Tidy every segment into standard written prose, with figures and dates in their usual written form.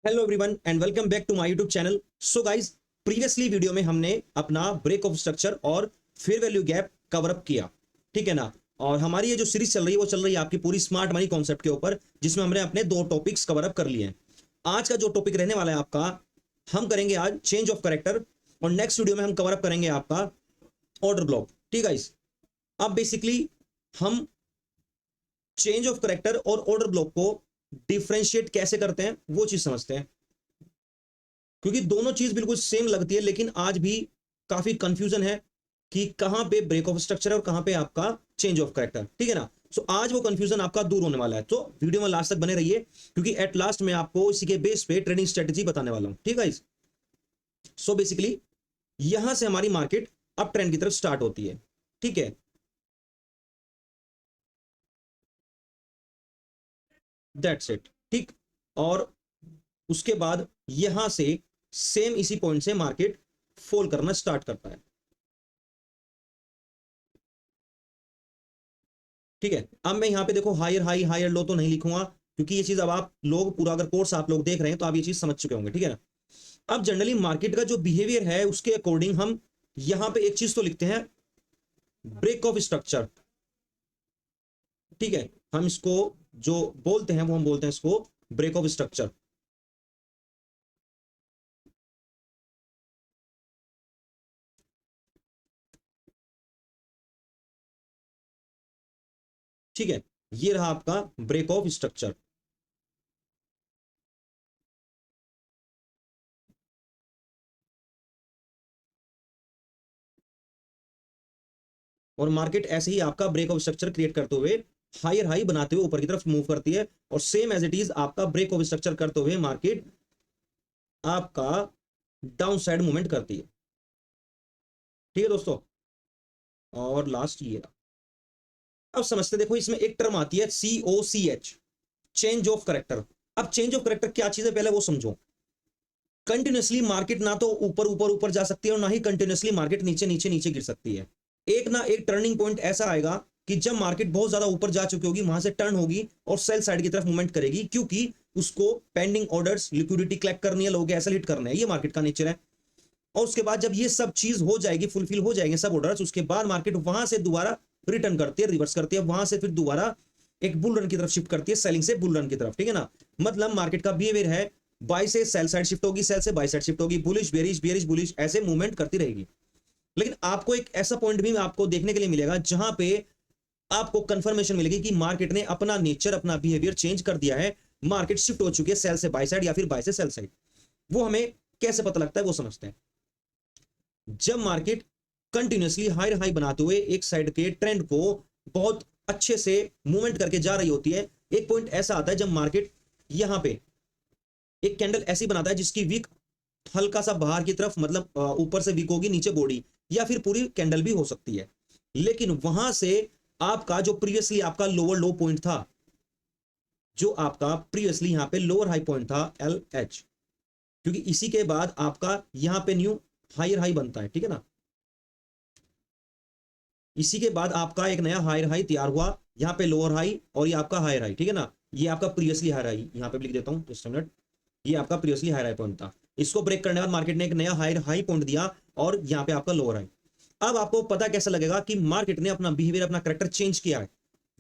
Hello everyone and welcome back to my YouTube channel. So guys, previously video में हमने अपना break of structure और fair value gap cover up किया, ठीक है ना। और हमारी ये जो सीरीज चल रही है वो चल रही है आपकी पूरी स्मार्ट मनी कॉन्सेप्ट के ऊपर, जिसमें हमने अपने दो टॉपिक्स कवर अप कर लिए हैं। आज का जो टॉपिक रहने वाला है आपका, हम करेंगे आज चेंज ऑफ करेक्टर, और नेक्स्ट वीडियो में हम कवर अप करेंगे आपका ऑर्डर ब्लॉक। ठीक है गाइस, अब बेसिकली हम चेंज ऑफ करेक्टर और ऑर्डर ब्लॉक को डिफरेंशिएट कैसे करते हैं वो चीज समझते हैं, क्योंकि दोनों चीज बिल्कुल सेम लगती है, लेकिन आज भी काफी कंफ्यूजन है कि कहां पे ब्रेक ऑफ स्ट्रक्चर है और कहां पे आपका चेंज ऑफ करेक्टर। ठीक है ना। सो आज वो कंफ्यूजन आपका दूर होने वाला है, तो वीडियो में लास्ट तक बने रहिए, क्योंकि एट लास्ट मैं आपको इसी के बेस पे ट्रेडिंग स्ट्रेटेजी बताने वाला हूं। ठीक है। सो बेसिकली यहां से हमारी मार्केट अप ट्रेंड की तरफ स्टार्ट होती है। ठीक है, दैट्स इट। ठीक, और उसके बाद यहां से सेम इसी पॉइंट से मार्केट फॉल करना स्टार्ट करता है। ठीक है, अब मैं यहां पे देखो हायर हाई हायर लो तो नहीं लिखूंगा, क्योंकि ये चीज अब आप लोग पूरा अगर कोर्स आप लोग देख रहे हैं तो आप ये चीज समझ चुके होंगे। ठीक है ना। अब जनरली मार्केट का जो बिहेवियर है उसके अकॉर्डिंग हम यहां पे एक चीज तो लिखते हैं, ब्रेक ऑफ स्ट्रक्चर। ठीक है, हम इसको जो बोलते हैं वो हम बोलते हैं इसको ब्रेक ऑफ स्ट्रक्चर। ठीक है, ये रहा आपका ब्रेक ऑफ स्ट्रक्चर। और मार्केट ऐसे ही आपका ब्रेक ऑफ स्ट्रक्चर क्रिएट करते हुए हायर हाई बनाते हुए ऊपर की तरफ मूव करती है, और सेम एज इट इज आपका ब्रेक ऑफ स्ट्रक्चर करते हुए मार्केट आपका डाउन साइड मूवमेंट करती है। ठीक है दोस्तों, और लास्ट ये रहा। अब समझते देखो, इसमें एक टर्म आती है COCH, चेंज ऑफ करेक्टर। अब चेंज ऑफ करेक्टर क्या चीज है पहले वो समझो। कंटिन्यूसली मार्केट ना तो ऊपर ऊपर ऊपर जा सकती है, और ना ही कंटिन्यूसली मार्केट नीचे नीचे नीचे गिर सकती है। एक ना एक टर्निंग पॉइंट ऐसा आएगा कि जब मार्केट बहुत ज्यादा ऊपर जा चुकी होगी, वहां से टर्न होगी और सेल साइड की तरफ मूवमेंट करेगी, क्योंकि उसको पेंडिंग ऑर्डर्स लिक्विडिटी कलेक्ट करनी है, लोगों के ऐसा हिट करना है, ये मार्केट का नेचर है। और उसके बाद जब ये सब चीज हो जाएगी, फुलफिल हो जाएंगे सब ऑर्डर्स, उसके बाद मार्केट वहां से दोबारा रिटर्न करती है, रिवर्स करती है, वहां से फिर दोबारा एक बुल रन की तरफ शिफ्ट करती है, सेलिंग से बुल रन की तरफ। ठीक है ना। मतलब मार्केट का बिहेवियर है, बाय से सेल साइड शिफ्ट होगी, सेल से बाय साइड शिफ्ट होगी, बुलिश बेरिश बेरिश बुलिश, ऐसे मूवमेंट करती रहेगी। लेकिन आपको एक ऐसा पॉइंट भी आपको देखने के लिए मिलेगा जहां पे आपको कंफर्मेशन मिलेगी कि मार्केट ने अपना नेचर अपना बिहेवियर चेंज कर दिया है, मार्केट शिफ्ट हो चुकी है सेल से बाय साइड या फिर बाय से सेल साइड। वो हमें कैसे पता लगता है वो समझते हैं। जब मार्केट कंटिन्यूसली हाई हाई बनाते हुए एक साइड के ट्रेंड को बहुत अच्छे से मूवमेंट करके जा रही होती है, एक पॉइंट ऐसा आता है जब मार्केट यहां पे एक कैंडल ऐसी बनाता है जिसकी वीक हल्का सा बाहर की तरफ, मतलब ऊपर से वीक होगी, नीचे बॉडी, या फिर पूरी कैंडल भी हो सकती है। लेकिन वहां से आपका जो प्रीवियसली आपका लोअर लो पॉइंट था, जो आपका प्रीवियसली यहां पे लोअर हाई पॉइंट था LH, क्योंकि इसी के बाद आपका यहां पे न्यू हायर हाई बनता है। ठीक है ना। इसी के बाद आपका एक नया हायर हाई तैयार हुआ, यहाँ पे लोअर हाई और ये आपका हायर हाई। ठीक है ना। ये आपका प्रीवियसली हायर हाई, यहाँ पे लिख देता हूँ जस्ट मिनट, ये आपका प्रीवियसली हायर हाई पॉइंट था। इसको ब्रेक करने के बाद मार्केट ने एक नया हायर हाई पॉइंट दिया, और यहाँ पे आपका लोअर हाई। अब आपको पता कैसे लगेगा कि मार्केट ने अपना बिहेवियर अपना करेक्टर चेंज किया है,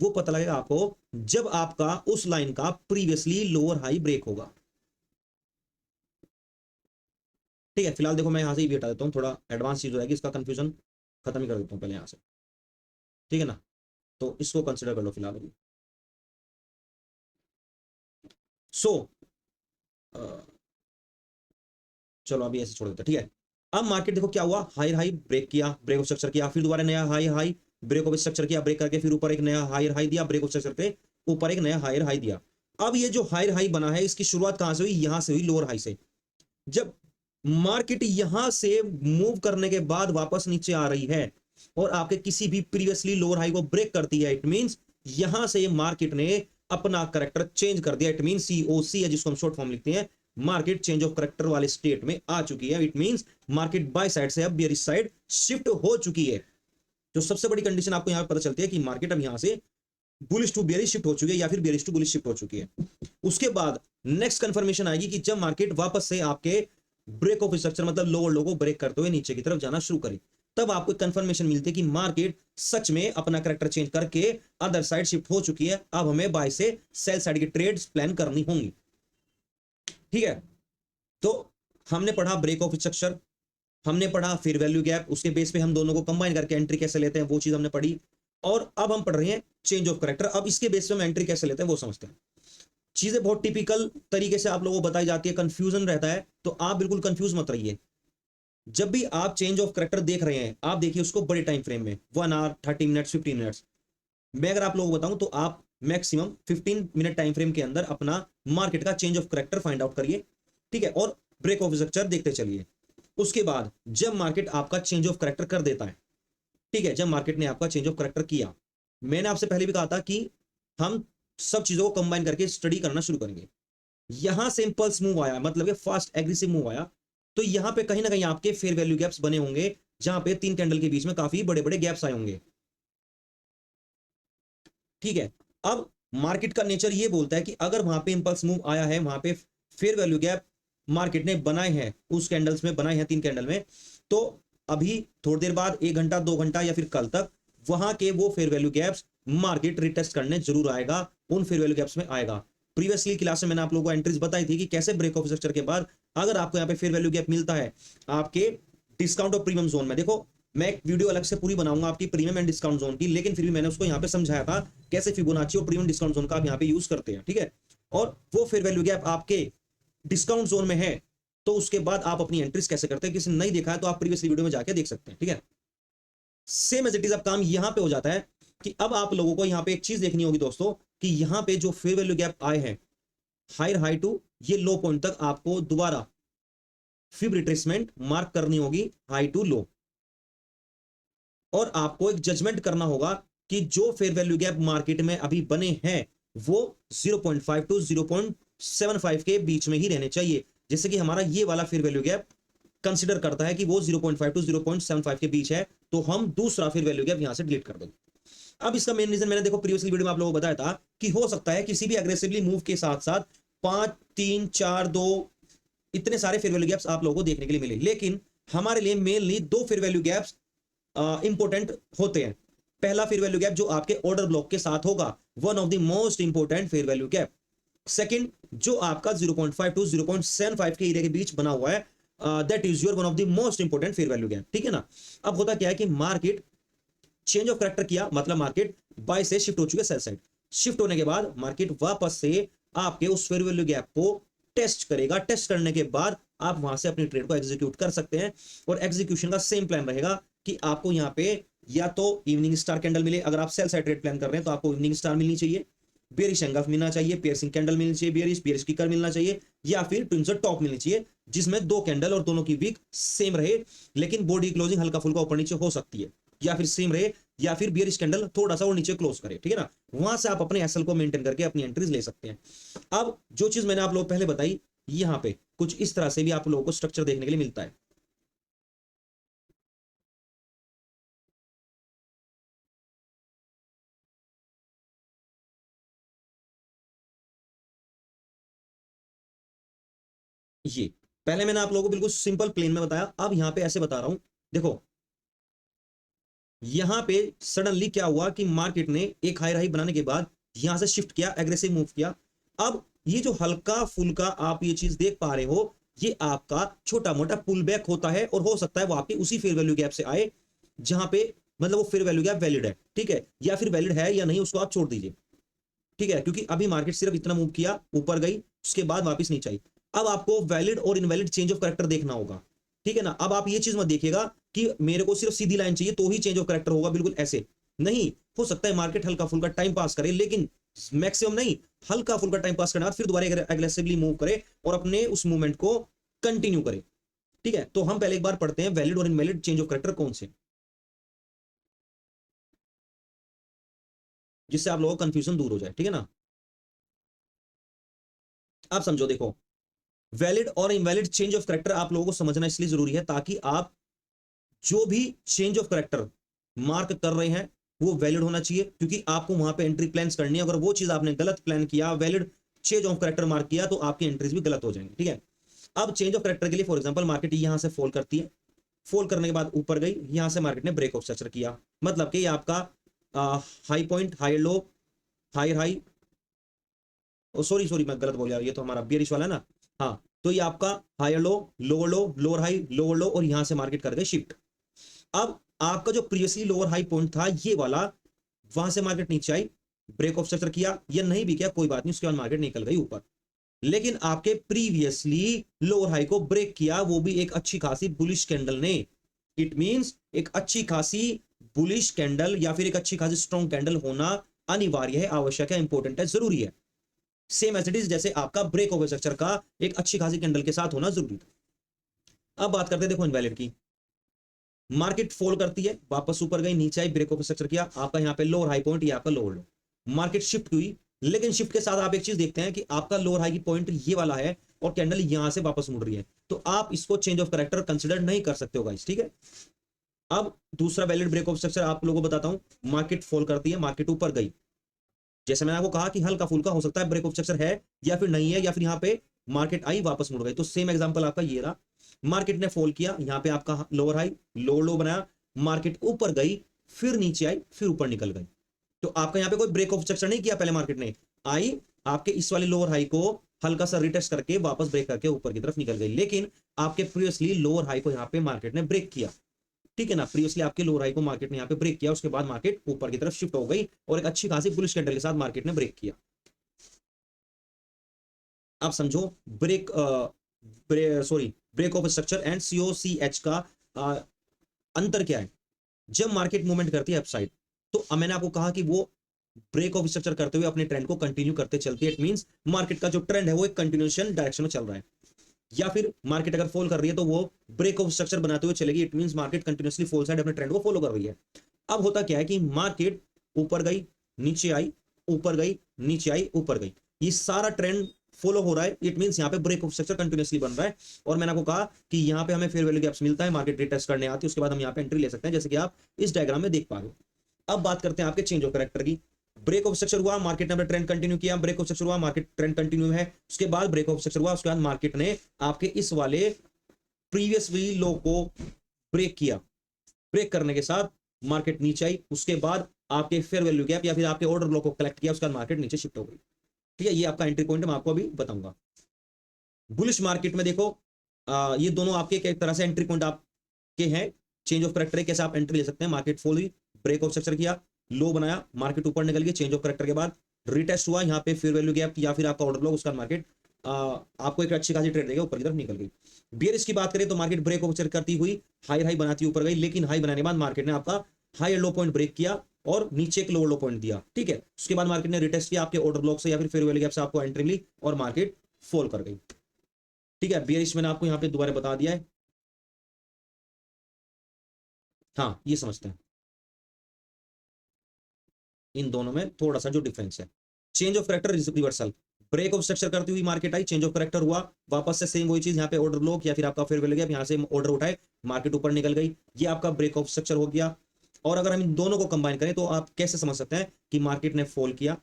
वो पता लगेगा आपको जब आपका उस लाइन का प्रीवियसली लोअर हाई ब्रेक होगा। ठीक है, फिलहाल देखो मैं यहां से ही भी हटा देता हूँ, थोड़ा एडवांस चीज हो जाएगी, इसका कंफ्यूजन खत्म ही कर देता हूँ पहले यहां से। ठीक है ना। तो इसको कंसिडर कर लो फिलहाल अभी। सो चलो अभी ऐसे छोड़ देते हैं। ठीक है, अब मार्केट देखो क्या हुआ, हाई हाई ब्रेक किया, ब्रेक ऑफ स्ट्रक्चर किया, फिर दोबारा नया high high break of structure किया, ब्रेक करके फिर ऊपर एक नया हायर हाई दिया, ब्रेक ऑफ स्ट्रक्चर पे ऊपर एक नया हायर हाई दिया। अब ये जो हायर हाई बना है, इसकी शुरुआत कहां से हुई, यहां से हुई, लोअर हाई से। जब मार्केट यहां से मूव करने के बाद वापस नीचे आ रही है और आपके किसी भी प्रीवियसली लोअर हाई को ब्रेक करती है, इट मींस यहां से मार्केट ने अपना करेक्टर चेंज कर दिया। इट मींस COC है, जिसको हम शॉर्ट फॉर्म लिखते हैं, मार्केट चेंज ऑफ करेक्टर वाले स्टेट में आ चुकी है। It means market by side से अब बेयरिश साइड शिफ्ट हो चुकी है। जो सबसे बड़ी कंडीशन आपको यहां पर पता चलती है कि मार्केट अब यहां से बुलिश टू बेयरिश शिफ्ट हो चुकी है, या फिर बेयरिश टू बुलिश शिफ्ट हो चुकी है। उसके बाद नेक्स्ट कंफर्मेशन आएगी कि जब मार्केट वापस से आपके ब्रेक ऑफ स्ट्रक्चर मतलब लोअर लो को ब्रेक करते हुए नीचे की तरफ जाना शुरू करे, तब आपको कंफर्मेशन मिलती है कि मार्केट सच में अपना करेक्टर चेंज करके अदर साइड शिफ्ट हो चुकी है। अब हमें बाय से सेल साइड की ट्रेड्स प्लान करनी होंगी। ठीक है, तो हमने पढ़ा ब्रेक ऑफ स्ट्रक्चर, हमने पढ़ा फेयर वैल्यू गैप, उसके बेस पे हम दोनों को कंबाइन करके एंट्री कैसे लेते हैं वो चीज हमने पढ़ी, और अब हम पढ़ रहे हैं चेंज ऑफ करेक्टर। अब इसके बेस पे हम एंट्री कैसे लेते हैं वो समझते हैं। चीजें बहुत टिपिकल तरीके से आप लोगों को बताई जाती है, कंफ्यूजन रहता है, तो आप बिल्कुल कंफ्यूज मत रहिए। जब भी आप चेंज ऑफ करेक्टर देख रहे हैं, आप देखिए उसको बड़े टाइम फ्रेम में, 1 आवर, 30 मिनट्स, 15 मिनट्स। मैं अगर आप लोगों को बताऊं तो आप मैक्सिमम 15 मिनट टाइम फ्रेम के अंदर अपना मार्केट का change of character find out करिए। ठीक है, और ब्रेक ऑफ स्ट्रक्चर देखते चलिए। उसके बाद जब मार्केट आपका चेंज ऑफ करेक्टर कर देता है, ठीक है, जब मार्केट ने आपका चेंज ऑफ करेक्टर किया, मैंने आपसे पहले भी कहा था कि हम सब चीजों को कंबाइन करके स्टडी करना शुरू करेंगे। यहां से इंपल्स मूव आया, मतलब ये फास्ट एग्रेसिव मूव आया, तो यहां पे कहीं ना कहीं आपके फेयर वैल्यू गैप्स बने होंगे, जहां पे 3 कैंडल के बीच में काफी बड़े बड़े गैप्स आए होंगे। ठीक है, अब मार्केट का नेचर ये बोलता है कि अगर वहां पे इंपल्स मूव आया है, वहां पे फेयर वैल्यू गैप मार्केट ने बनाए हैं, उस कैंडल्स में बनाए हैं 3 कैंडल में, तो अभी थोड़ी देर बाद 1 घंटा 2 घंटा या फिर कल तक वहां के वो fair value gaps market retest करने जरूर आएगा, उन फेयर वैल्यू गैप्स में आएगा। प्रीवियसली क्लास में मैंने आप लोगों को एंट्रीज बताई थी कि कैसे ब्रेक ऑफ स्ट्रक्चर के बाद अगर आपको यहाँ पे फेयर वैल्यू गैप मिलता है आपके डिस्काउंट और प्रीमियम जोन में, देखो मैं एक वीडियो अलग से पूरी बनाऊंगा आपकी प्रीमियम एंड डिस्काउंट जोन की, लेकिन फिर भी मैंने उसको यहाँ पे समझाया था कैसे फिबोनाची और प्रीमियम डिस्काउंट जोन का आप यहाँ पे यूज करते हैं। ठीक है, और वो फेयर वैल्यू गैप आपके डिस्काउंट जोन में है, तो उसके बाद आप अपनी एंट्रीज कैसे करते हैं, किसी ने नहीं देखा है तो आप प्रीवियसली वीडियो में जाके देख सकते हैं। ठीक है, सेम एज इट इज अब काम यहां पे हो जाता है कि अब आप लोगों को यहां पे एक चीज देखनी होगी दोस्तों, कि यहां पे जो फेयर वैल्यू गैप आए हैं हायर हाई टू ये लो पॉइंट तक, आपको दोबारा फिब रिट्रेसमेंट मार्क करनी होगी हाई टू लो, और आपको एक जजमेंट करना होगा कि जो फेयर वैल्यू गैप मार्केट में अभी बने हैं वो 0.5 टू 0.75 के बीच में ही रहने चाहिए। जैसे कि हमारा ये वाला फेयर वैल्यू गैप कंसीडर करता है कि वो 0.5 टू 0.75 के बीच है, तो हम दूसरा फेयर वैल्यू गैप यहां से डिलीट कर देंगे। अब इसका मेन रीजन मैंने देखो प्रीवियसली वीडियो में आप लोगों को बताया था कि हो सकता है किसी भी अग्रेसिवली मूव के साथ साथ 5 3 4 2 इतने सारे फेयर वैल्यू गैप्स आप लोगों को देखने के लिए मिले, लेकिन हमारे लिए mainly 2 fair value gaps important होते हैं। पहला फेयर वैल्यू गैप जो आपके ऑर्डर ब्लॉक के साथ होगा, one of the most important fair value gap. Second जो आपका 0.5 टू 0.75 के एरिया के बीच बना हुआ है, that is your one of the most important fair value gap. ठीक है ना, अब होता क्या है कि मार्केट चेंज ऑफ करेक्टर किया, मतलब मार्केट बाय से शिफ्ट हो चुके सेल साइड। शिफ्ट होने के बाद मार्केट वापस से आपके उस फेयर वैल्यू गैप को टेस्ट करेगा, टेस्ट करने के बाद आप वहां से अपनी ट्रेड को एग्जीक्यूट कर सकते हैं, और एग्जीक्यूशन का सेम प्लान रहेगा कि आपको यहाँ पे या तो इवनिंग स्टार कैंडल मिले, अगर आप सेल साइड ट्रेड प्लान कर रहे हैं तो आपको इवनिंग स्टार मिलनी चाहिए, बेरिश एंगल्फ मिलना चाहिए, पियर्सिंग कैंडल मिलनी चाहिए, बेरिश किकर मिलना चाहिए, या फिर ट्विंसर टॉप मिलनी चाहिए जिसमें 2 कैंडल और दोनों की वीक सेम रहे, लेकिन बॉडी क्लोजिंग हल्का फुल्का ऊपर नीचे हो सकती है, या फिर सेम रहे, या फिर बेरिश कैंडल थोड़ा सा और नीचे क्लोज करे। ठीक है ना, वहां से आप अपने एसएल को मेंटेन करके अपनी एंट्रीज ले सकते हैं। अब जो चीज मैंने आप लोगों को पहले बताई, यहां पे कुछ इस तरह से भी आप लोगों को स्ट्रक्चर देखने के लिए मिलता है। ये पहले मैंने आप लोगों को बिल्कुल सिंपल प्लेन में बताया, अब यहां पे ऐसे बता रहा हूं। देखो यहां पे सडनली क्या हुआ कि मार्केट ने एक हाई बनाने के बाद यहां से शिफ्ट किया, एग्रेसिव मूव किया। अब ये जो हल्का फुल्का आप ये चीज देख पा रहे हो, ये आपका छोटा मोटा पुल बैक होता है, और हो सकता है वो आपकी उसी फेयर वैल्यू गैप से आए जहां पे मतलब वो फेयर वैल्यू गैप वैलिड है। ठीक है, या फिर वैलिड है या नहीं उसको आप छोड़ दीजिए। ठीक है, क्योंकि अभी मार्केट सिर्फ इतना मूव किया, ऊपर गई, उसके बाद वापस नीचे आई। अब आपको वैलिड और इनवैलिड चेंज ऑफ करेक्टर देखना होगा। ठीक है ना, अब आप ये चीज मत देखिएगा कि मेरे को सिर्फ सीधी लाइन चाहिए तो ही चेंज ऑफ करेक्टर होगा, बिल्कुल ऐसे नहीं हो सकता है। मार्केट हल्का फुल्का टाइम पास करे, लेकिन मैक्सिमम नहीं, हल्का फुल्का टाइम पास करने बाद फिर दोबारा एग्रेसिवली मूव करे और अपने उस मूवमेंट को कंटिन्यू करे। ठीक है, तो हम पहले एक बार पढ़ते हैं वैलिड और इनवैलिड चेंज ऑफ करेक्टर कौन से, जिससे आप लोगों का कंफ्यूजन दूर हो जाए। ठीक है ना, आप समझो, देखो वैलिड और इनवैलिड चेंज ऑफ करेक्टर आप लोगों को समझना इसलिए जरूरी है ताकि आप जो भी चेंज ऑफ करेक्टर मार्क कर रहे हैं वो वैलिड होना चाहिए, क्योंकि आपको वहां पे एंट्री प्लान करनी है। अगर वो चीज आपने गलत प्लान किया, valid change of character mark किया तो आपकी एंट्रीज भी गलत हो जाएंगी। ठीक है, अब चेंज ऑफ करेक्टर के लिए फॉर एग्जांपल मार्केट यहां से फॉल करती है, फॉल करने के बाद ऊपर गई, यहां से मार्केट ने ब्रेक ऑफ स्ट्रक्चर किया, मतलब कि ये आपका high point, higher low, higher high, sorry sorry मैं गलत बोल गया, ये तो हमारा बियरिश वाला है ना। हाँ, तो ये आपका higher low, lower high, lower low, और यहां से मार्केट कर गए शिफ्ट। अब आपका जो प्रीवियसली लोअर हाई पॉइंट था ये वाला, वहां से मार्केट नीचे आई, ब्रेक ऑफ स्ट्रक्चर किया, या नहीं भी किया कोई बात नहीं, उसके बाद मार्केट निकल गई ऊपर। लेकिन आपके प्रीवियसली लोअर हाई को ब्रेक किया, वो भी एक अच्छी खासी बुलिश कैंडल ने। इट मींस एक अच्छी खासी बुलिश कैंडल या फिर एक अच्छी खासी स्ट्रॉन्ग कैंडल होना अनिवार्य है, आवश्यक है, इंपॉर्टेंट है, जरूरी है। सेम एज इट इज जैसे आपका ब्रेक ओवर स्ट्रक्चर का एक अच्छी खासी कैंडल के साथ होना जरूरी था। अब बात करते हैं देखो इनवैलिड की। मार्केट फॉल करती है, वापस ऊपर गई, नीचे आई, ब्रेक ओवर स्ट्रक्चर किया, आपका यहाँ पे लोअर हाई पॉइंट, ये आपका लोअर लो, मार्केट शिफ्ट हुई। लेकिन शिफ्ट के साथ आप एक चीज देखते हैं कि आपका लोअर हाई की पॉइंट ये वाला है और कैंडल यहां से वापस मुड़ रही है, तो आप इसको चेंज ऑफ करेक्टर कंसिडर नहीं कर सकते हो गाइस। ठीक है, अब दूसरा वैलिड ब्रेक ऑफ स्ट्रक्चर आप लोगों को बताता हूं। मार्केट फॉल करती है, मार्केट ऊपर गई, जैसे मैंने आपको कहा कि हल्का फुल्का हो सकता है ब्रेक ऑफ स्ट्रक्चर है या फिर नहीं है, या फिर यहाँ पे मार्केट आई वापस मुड़ गई, तो सेम एग्जांपल आपका ये रहा। मार्केट ने फॉल किया, यहाँ पे आपका लोअर हाई, लोअर लो बनाया, मार्केट ऊपर गई, फिर नीचे आई, फिर ऊपर निकल गई, तो आपका यहाँ पे कोई ब्रेक ऑफ स्ट्रक्चर नहीं किया, पहले मार्केट ने आई, आपके इस वाले लोअर हाई को हल्का सा रिटेस्ट करके वापस ब्रेक करके ऊपर की तरफ निकल गई, लेकिन आपके प्रीवियसली लोअर हाई को यहाँ पे मार्केट ने ब्रेक किया। ठीक है ना, प्रीवियसली आपके लोअर हाई को मार्केट ने यहाँ पे ब्रेक किया, उसके बाद मार्केट ऊपर की तरफ शिफ्ट हो गई और एक अच्छी खासी बुलिश कैंडल के साथ मार्केट ने ब्रेक किया। आप समझो break sorry break of structure and COCH का आ, अंतर क्या है। जब मार्केट मूवमेंट करती है अपसाइड, तो मैंने आपको कहा कि वो ब्रेक ऑफ स्ट्रक्चर करते हुए अपने ट्रेंड को कंटिन्यू करते चलती है। इट मींस मार्केट का जो ट्रेंड है वो एक कंटिन्यूएशन डायरेक्शन में चल रहा है, या फिर मार्केट अगर फॉल कर रही है तो वो ब्रेक ऑफ स्ट्रक्चर बनाते हुए चलेगी। It means market continuously fall side अपने ट्रेंड को फॉलो कर रही है। अब होता क्या है कि मार्केट ऊपर गई, नीचे आई, ऊपर गई, नीचे आई, ऊपर गई, ये सारा ट्रेंड फॉलो हो रहा है। इट मींस यहाँ पे ब्रेक ऑफ स्ट्रक्चर कंटिन्यूअसली बन रहा है, और मैंने आपको कहा कि यहाँ पे हमें फेयर वैल्यू गैप्स मिलता है, मार्केट रिटेस्ट करने आती है, उसके बाद हम यहाँ पे एंट्री ले सकते हैं, जैसे कि आप इस डायग्राम में देख पा रहे हो। अब बात करते हैं आपके चेंज ऑफ कैरेक्टर की। ब्रेक ऑफ स्ट्रक्चर हुआ, मार्केट ने अपना ट्रेंड कंटिन्यू किया, ब्रेक ऑफ स्ट्रक्चर हुआ, मार्केट ट्रेंड कंटिन्यू है, उसके बाद ब्रेक ऑफ स्ट्रक्चर हुआ, उसके बाद मार्केट ने आपके इस वाले प्रीवियस वी लो को ब्रेक किया, ब्रेक करने के साथ मार्केट नीचे आई, उसके बाद आपके फेयर वैल्यू गैप या फिर आपके ऑर्डर ब्लॉक को कलेक्ट किया, उसके बाद मार्केट नीचे शिफ्ट हो गई। ठीक है, ये आपका एंट्री पॉइंट मैं आपको अभी बताऊंगा। बुलिश मार्केट में देखो ये दोनों आपके एक तरह से एंट्री पॉइंट आपके हैं। चेंज ऑफ करेक्टर कैसे आप एंट्री ले सकते हैं। मार्केट फॉल हुई, ब्रेक ऑफ स्ट्रक्चर किया, लो बनाया, मार्केट ऊपर निकल गई, चेंज ऑफ करेक्टर के बाद रिटेस्ट हुआ, यहाँ पे फेयर वैल्यू गैप या फिर आपका ऑर्डर ब्लॉक, उसका मार्केट आपको एक अच्छी खासी ट्रेड देगा, ऊपर की तरफ निकल गई। बियरिश की बात करें तो मार्केट ब्रेक ऑफ स्ट्रक्चर करती हुई हाई हाई बनाती ऊपर गई, लेकिन हाई बनाने के बाद मार्केट ने आपका हाई लो पॉइंट ब्रेक किया और नीचे एक लोअर लो पॉइंट दिया। ठीक है, उसके बाद मार्केट ने रिटेस्ट किया, आपके ऑर्डर ब्लॉक से या फिर फेयर वैल्यू गैप से आपको एंट्री ली और मार्केट फॉल कर गई। ठीक है, बियरिश मैंने आपको यहाँ पे दोबारा बता दिया है। हाँ, ये समझते हैं इन दोनों में थोड़ा सा जो डिफरेंस है। Change of character reversal, break of structure करती हुई मार्केट आई, चेंज ऑफ करेक्टर हुआ, वापस से सेम वही चीज, यहाँ पे ऑर्डर ब्लॉक या फिर आपका फेयर वैल्यू गैप, यहाँ से ऑर्डर उठाए, मार्केट ऊपर निकल गई, ये आपका ब्रेक ऑफ स्ट्रक्चर हो गया। और अगर हम इन दोनों को कंबाइन करें तो आप कैसे समझ सकते हैं कि मार्केट ने फॉल किया,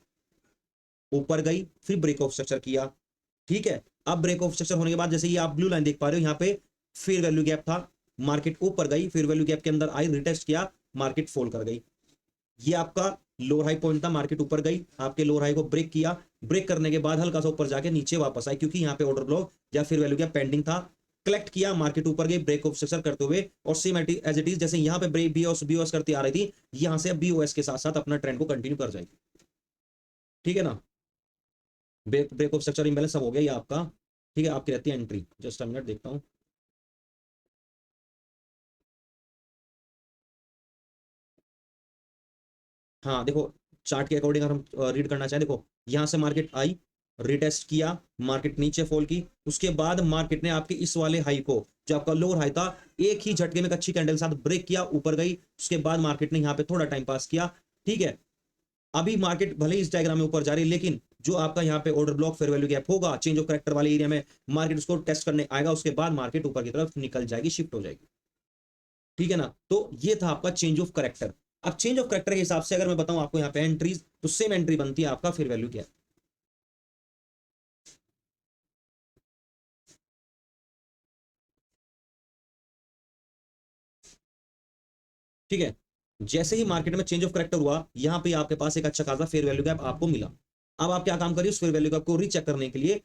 ऊपर गई, फिर ब्रेक ऑफ स्ट्रक्चर किया। ठीक है, अब ब्रेक ऑफ स्ट्रक्चर होने के बाद जैसे ये आप ब्लू लाइन देख पा रहे हो, यहाँ पे फेयर वैल्यू गैप था, मार्केट ऊपर गई, फेयर वैल्यू गैप के अंदर आई, रिटेस्ट किया, मार्केट फॉल कर गई। ये आपका लोअर हाई पॉइंट था, मार्केट ऊपर गई, आपके लोअर हाई को ब्रेक किया, ब्रेक करने के बाद हल्का सा ऊपर जाके नीचे वापस आई, क्योंकि यहाँ पे ऑर्डर ब्लॉक या फिर वैल्यू गैप पेंडिंग था, कलेक्ट किया, मार्केट ऊपर गई, ब्रेक ऑफ स्ट्रक्चर करते हुए, और सेम एज इट इज जैसे यहाँ पे बीओएस करती आ रही थी, यहाँ से बीओएस के साथ साथ अपना ट्रेंड को कंटिन्यू कर जाएगी। ठीक है ना, ब्रेक ऑफ स्ट्रक्चर इम्बैलेंस सब हो गया ये आपका। ठीक है, आपकी रहती है एंट्री, जस्ट मिनट देखता हूँ। हाँ देखो, चार्ट के अकॉर्डिंग अगर हम रीड करना चाहें, देखो यहाँ से मार्केट आई, रिटेस्ट किया, मार्केट नीचे फॉल की, उसके बाद मार्केट ने आपके इस वाले हाई को, जो आपका लोअर हाई था, एक ही झटके में एक अच्छी कैंडल के साथ ब्रेक किया, ऊपर गई, उसके बाद मार्केट ने यहाँ पे थोड़ा टाइम पास किया। ठीक है, अभी मार्केट भले ही इस डायग्राम में ऊपर जा रही है, लेकिन जो आपका यहाँ पे order block fair value gap होगा, चेंज ऑफ करेक्टर वाले एरिया में मार्केट उसको टेस्ट करने आएगा, उसके बाद मार्केट ऊपर की तरफ निकल जाएगी, शिफ्ट हो जाएगी। ठीक है ना, तो ये था आपका चेंज ऑफ करेक्टर। अब चेंज ऑफ करेक्टर के हिसाब से अगर मैं बताऊं आपको यहाँ पे एंट्रीज, तो सेम एंट्री बनती है आपका फेयर वैल्यू क्या है। ठीक है। जैसे ही मार्केट में चेंज ऑफ करेक्टर हुआ, यहाँ पे आपके पास एक अच्छा खासा फेयर वैल्यू गैप आपको मिला। अब आप क्या काम करिए, उस फेयर वैल्यू गैप को रीचेक करने के लिए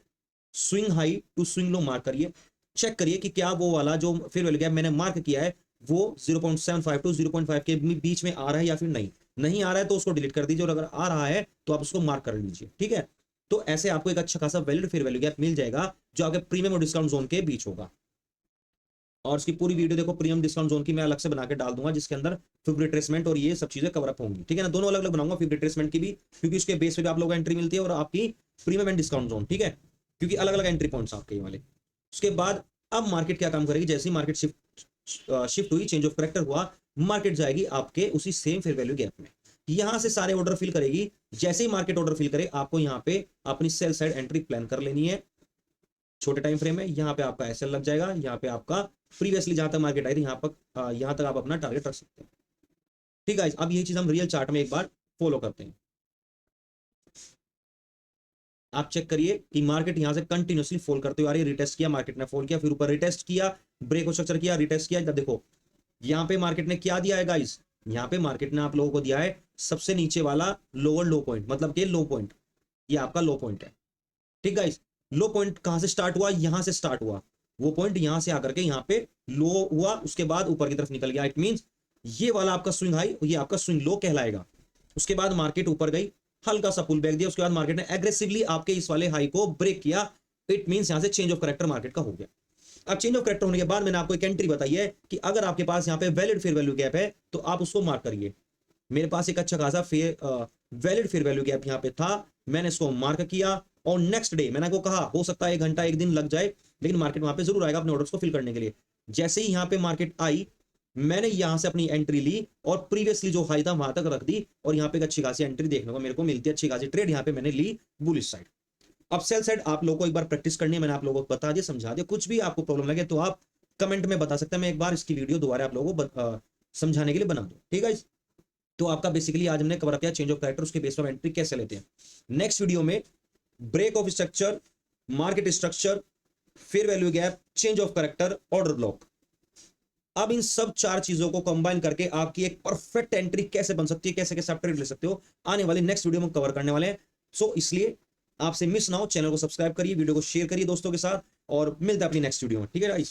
swing high to swing low mark करिए। चेक करिए कि क्या वो वाला जो फेयर वैल्यू गैप मैंने मार्क किया है वो 0.75 टू 0.5 के बीच में आ रहा है या फिर नहीं। नहीं आ रहा है तो उसको डिलीट कर दीजिए, और अगर आ रहा है तो आप उसको मार्क कर लीजिए। ठीक है, तो ऐसे आपको एक अच्छा खासा वैलिड फेयर वैल्यू गैप मिल जाएगा जो आपके प्रीमियम और डिस्काउंट जोन के बीच होगा। और इसकी पूरी वीडियो देखो प्रीमियम डिस्काउंट जोन की मैं अलग से बना के डाल दूंगा, जिसके अंदर फिब रिट्रेसमेंट और ये सब चीजें कवर अप होंगी। ठीक है ना, दोनों अलग अलग बनाऊंगा, फिब रिट्रेसमेंट की भी, क्योंकि उसके बेस पे भी आप लोगों को एंट्री मिलती है, और आपकी प्रीमियम एंड डिस्काउंट जोन। ठीक है, क्योंकि अलग अलग एंट्री पॉइंट्स आपके ये वाले। उसके बाद अब मार्केट क्या काम करेगी, जैसे ही मार्केट शिफ्ट हुई, चेंज ऑफ करेक्टर हुआ, मार्केट जाएगी आपके उसी सेम फेयर वैल्यू गैप में, यहां से सारे ऑर्डर फिल करेगी। जैसे ही मार्केट ऑर्डर फिल करे, आपको यहाँ पे अपनी सेल साइड एंट्री प्लान कर लेनी है। छोटे टाइम फ्रेम में यहाँ पे आपका एसएल लग जाएगा, यहाँ पे आपका प्रीवियसली जहां तक मार्केट आई थी यहाँ तक आप अपना टारगेट रख सकते हैं। ठीक है, अब यही चीज हम रियल चार्ट में एक बार फॉलो करते हैं। आप चेक करिए कि मार्केट यहां से कंटिन्यूसली फॉल करते हुए आ रही है। रिटेस्ट किया, मार्केट ने फॉल किया, फिर ऊपर रिटेस्ट किया, ब्रेक ऑफ स्ट्रक्चर किया, रिटेस्ट किया। जब देखो यहाँ पे मार्केट ने क्या दिया है गाइस, यहाँ पे मार्केट ने आप लोगों को दिया है सबसे नीचे वाला लोअर लो पॉइंट, मतलब कि लो पॉइंट, ये आपका लो पॉइंट है। ठीक गाइस, लो पॉइंट कहां से स्टार्ट हुआ, यहां से स्टार्ट हुआ। वो पॉइंट यहां से आकर के यहाँ पे लो हुआ, उसके बाद ऊपर की तरफ निकल गया। इट मींस ये वाला आपका स्विंग हाई, ये आपका स्विंग लो कहलाएगा। उसके बाद मार्केट ऊपर गई, हल्का सा पुल बैक दिया, उसके बाद मार्केट ने एग्रेसिवली आपके इस वाले हाई को ब्रेक किया। इट मींस यहां से चेंज ऑफ करेक्टर मार्केट का हो गया। अब चेंज ऑफ करेक्टर होने के बाद मैंने आपको एक एंट्री बताई है कि अगर आपके पास यहाँ पे वैलिड फेयर वैल्यू गैप है तो आप उसको मार्क करिए। मेरे पास एक अच्छा खासा वैलिड फेयर वैल्यू गैप यहाँ पे था, मैंने इसको मार्क किया, और नेक्स्ट डे मैंने आपको कहा हो सकता है 1 घंटा 1 दिन लग जाए, लेकिन मार्केट वहां पे जरूर आएगा अपने ऑर्डर्स को फिल करने के लिए। जैसे ही यहाँ पे मार्केट आई, मैंने यहां से अपनी एंट्री ली और प्रीवियसली जो हाई था वहां तक रख दी, और यहाँ पे एक अच्छी खासी एंट्री देखने को मेरे को मिलती है, अच्छी खासी ट्रेड यहाँ पे मैंने ली बुलिश साइड। अब सेल साइड आप लोगों को एक बार प्रैक्टिस करनी है, मैंने आप लोगों को बता दिया, समझा दिया। कुछ भी आपको प्रॉब्लम लगे तो आप कमेंट में बता सकते हैं, मैं एक बार इसकी वीडियो दोबारा आप लोगों को समझाने के लिए बना दूं। ठीक है, तो आपका बेसिकली आज हमने कवर किया चेंज ऑफ कैरेक्टर, उसके बेस पर एंट्री कैसे लेते हैं। नेक्स्ट वीडियो में break of structure, market structure, fair value gap, change of character, order block. अब इन सब 4 चीजों को कंबाइन करके आपकी एक परफेक्ट एंट्री कैसे बन सकती है, कैसे कैसे आप ट्रेड ले सकते हो, आने वाली नेक्स्ट वीडियो में कवर करने वाले हैं। सो इसलिए आपसे मिस ना हो, चैनल को सब्सक्राइब करिए, वीडियो को शेयर करिए दोस्तों के साथ, और मिलता है अपनी नेक्स्ट वीडियो में। ठीक है गाइस।